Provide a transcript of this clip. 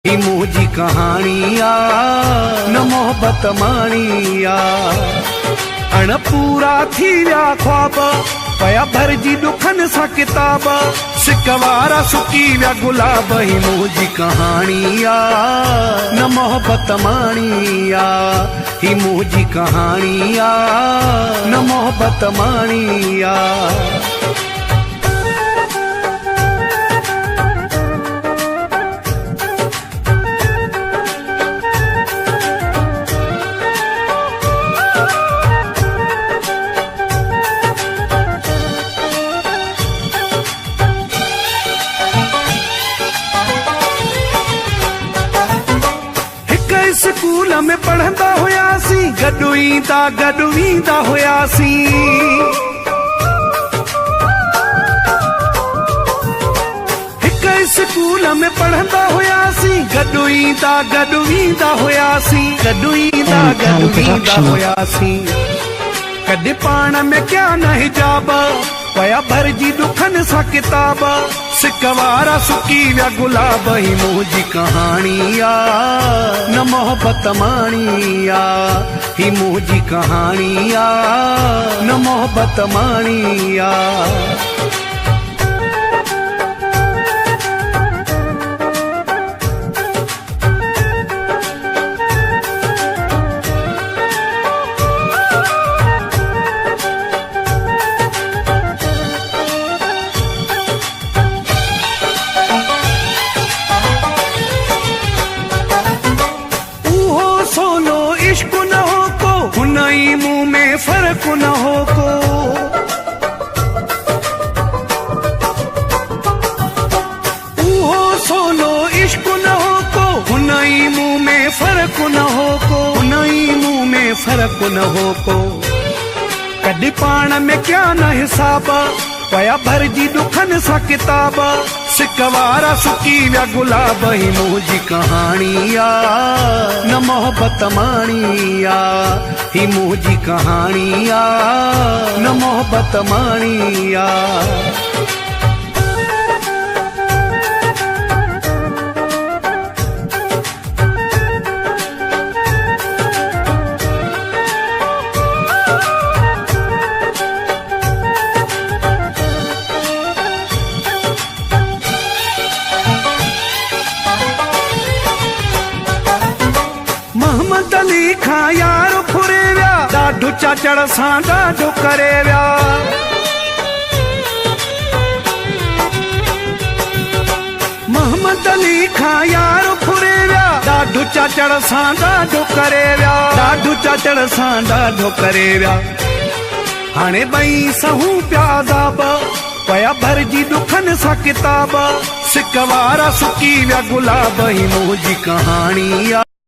ही मुझी कहानी आ न मोहब्बत माणी आ। अण पूरा थी विया ख्वाब पया भरजी दुखन सा किताब, सिकवारा सुकी विया गुलाब। ही मुझी कहानी आ न मोहब्बत माणी आ। ही मुझी कहानी आ न मोहब्बत माणी आ। स्कूल में पढ़ंदा हुयासी, गॾु ईंदा हुयासी। हिक स्कूल में पढ़ंदा हुयासी, गॾु ईंदा हुयासी। गॾु ईंदा हुयासी। कॾहिं पाण में क्या न हिजाब पया भरजी दुखन सा किताब, सिकवारा सुकी विया गुलाब। ही मुझी कहानी आ न मोहब्बत माणी आ। ही मुझी कहानी आ न मोहब्बत माणी आ। इश्क न हो को हुनई मुंह में फर्क न हो को। उहो सोलो इश्क न हो को हुनई मुंह में फर्क न हो को। हुनई मुंह में फर्क न हो को। कॾहिं पाण में क्या न हिसाब पया भरजी दुखन सा किताब, सिकवारा सुकी विया गुलाब। ही मुझी कहानी आ न मोहब्बत माणी आ। ही मुझी कहानी आ न मोहब्बत माणी आ। मोहम्मद अली खां यार फुरे विया, ॾाढो चाचड़ सां ॾाढो करे विया। मोहम्मद अली खां यार फुरे विया, ॾाढो चाचड़ सां ॾाढो करे विया। ॾाढो चाचड़ सां ॾाढो करे विया। हाणे ॿई सहूं पिया अज़ाब पया भरजी दुखन सा किताब, सिकवारा सुकी विया गुलाब। ही मुझी कहानी आ